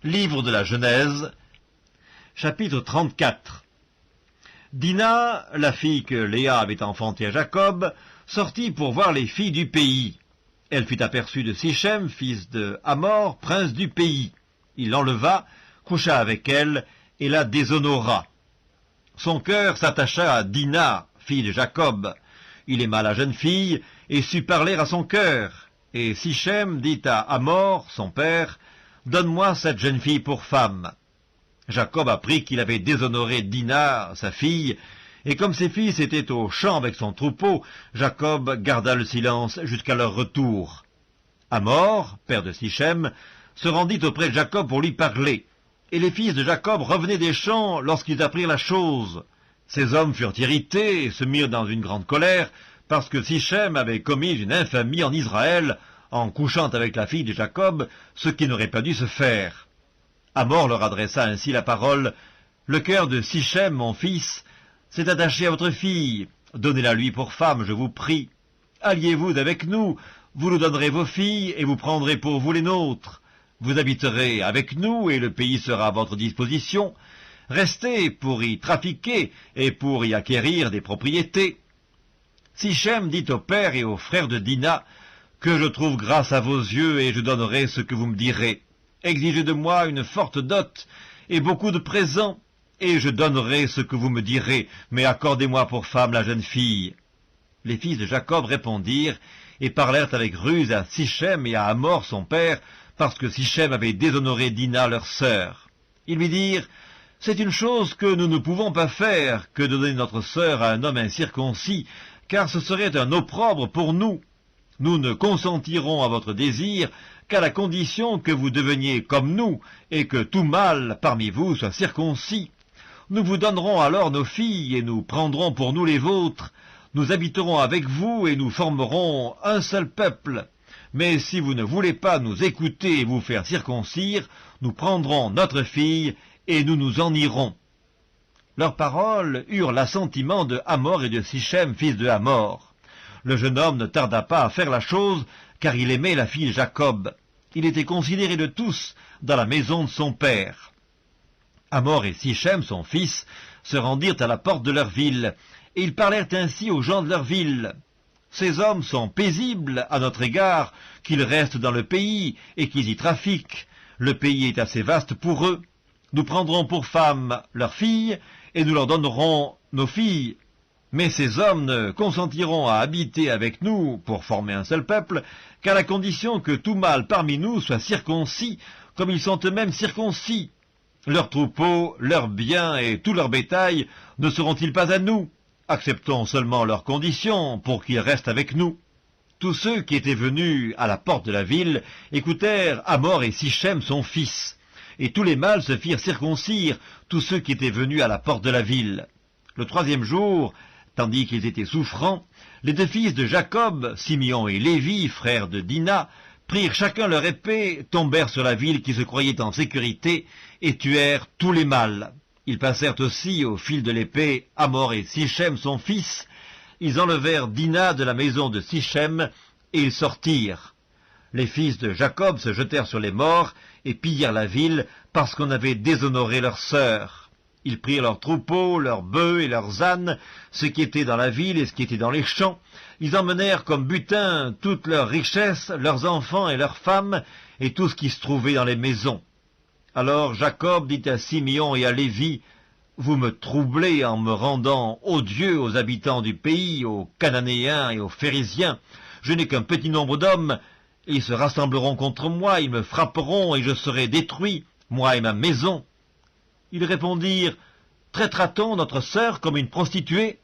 Livre de la Genèse, chapitre 34. Dina, la fille que Léa avait enfantée à Jacob, sortit pour voir les filles du pays. Elle fut aperçue de Sichem, fils de Hamor, prince du pays. Il l'enleva, coucha avec elle et la déshonora. Son cœur s'attacha à Dina, fille de Jacob. Il aima la jeune fille et sut parler à son cœur. Et Sichem dit à Hamor, son père, « Donne-moi cette jeune fille pour femme. » Jacob apprit qu'il avait déshonoré Dina, sa fille, et comme ses fils étaient au champ avec son troupeau, Jacob garda le silence jusqu'à leur retour. Hamor, père de Sichem, se rendit auprès de Jacob pour lui parler, et les fils de Jacob revenaient des champs lorsqu'ils apprirent la chose. Ces hommes furent irrités et se mirent dans une grande colère, parce que Sichem avait commis une infamie en Israël, en couchant avec la fille de Jacob, ce qui n'aurait pas dû se faire. Hamor leur adressa ainsi la parole, « Le cœur de Sichem, mon fils, s'est attaché à votre fille. Donnez-la lui pour femme, je vous prie. Alliez-vous avec nous, vous nous donnerez vos filles, et vous prendrez pour vous les nôtres. Vous habiterez avec nous, et le pays sera à votre disposition. Restez pour y trafiquer, et pour y acquérir des propriétés. » Sichem dit au père et aux frères de Dina, « Que je trouve grâce à vos yeux, et je donnerai ce que vous me direz. Exigez de moi une forte dot, et beaucoup de présents, et je donnerai ce que vous me direz, mais accordez-moi pour femme la jeune fille. » Les fils de Jacob répondirent, et parlèrent avec ruse à Sichem et à Hamor son père, parce que Sichem avait déshonoré Dina leur sœur. Ils lui dirent, « C'est une chose que nous ne pouvons pas faire, que de donner notre sœur à un homme incirconcis, car ce serait un opprobre pour nous. Nous ne consentirons à votre désir qu'à la condition que vous deveniez comme nous, et que tout mâle parmi vous soit circoncis. Nous vous donnerons alors nos filles, et nous prendrons pour nous les vôtres. Nous habiterons avec vous, et nous formerons un seul peuple. Mais si vous ne voulez pas nous écouter et vous faire circoncire, nous prendrons notre fille, et nous nous en irons. » Leurs paroles eurent l'assentiment de Hamor et de Sichem, fils de Hamor. Le jeune homme ne tarda pas à faire la chose, car il aimait la fille de Jacob. Il était considéré de tous dans la maison de son père. Hamor et Sichem, son fils, se rendirent à la porte de leur ville, et ils parlèrent ainsi aux gens de leur ville. « Ces hommes sont paisibles à notre égard, qu'ils restent dans le pays et qu'ils y trafiquent. Le pays est assez vaste pour eux. Nous prendrons pour femmes leurs filles, et nous leur donnerons nos filles. Mais ces hommes ne consentiront à habiter avec nous pour former un seul peuple, qu'à la condition que tout mâle parmi nous soit circoncis, comme ils sont eux-mêmes circoncis. Leurs troupeaux, leurs biens et tout leur bétail ne seront-ils pas à nous? Acceptons seulement leurs conditions pour qu'ils restent avec nous. » Tous ceux qui étaient venus à la porte de la ville écoutèrent Hamor et Sichem son fils. Et tous les mâles se firent circoncire, tous ceux qui étaient venus à la porte de la ville. Le troisième jour, tandis qu'ils étaient souffrants, les deux fils de Jacob, Simeon et Lévi, frères de Dina, prirent chacun leur épée, tombèrent sur la ville qui se croyait en sécurité, et tuèrent tous les mâles. Ils passèrent aussi au fil de l'épée Hamor et Sichem son fils. Ils enlevèrent Dina de la maison de Sichem, et ils sortirent. Les fils de Jacob se jetèrent sur les morts, et pillèrent la ville, parce qu'on avait déshonoré leur sœur. Ils prirent leurs troupeaux, leurs bœufs et leurs ânes, ce qui était dans la ville et ce qui était dans les champs. Ils emmenèrent comme butin toutes leurs richesses, leurs enfants et leurs femmes, et tout ce qui se trouvait dans les maisons. Alors Jacob dit à Simeon et à Lévi, « Vous me troublez en me rendant odieux aux habitants du pays, aux Cananéens et aux Phérésiens. Je n'ai qu'un petit nombre d'hommes. Ils se rassembleront contre moi, ils me frapperont et je serai détruit, moi et ma maison. » Ils répondirent, « Traitera-t-on notre sœur comme une prostituée?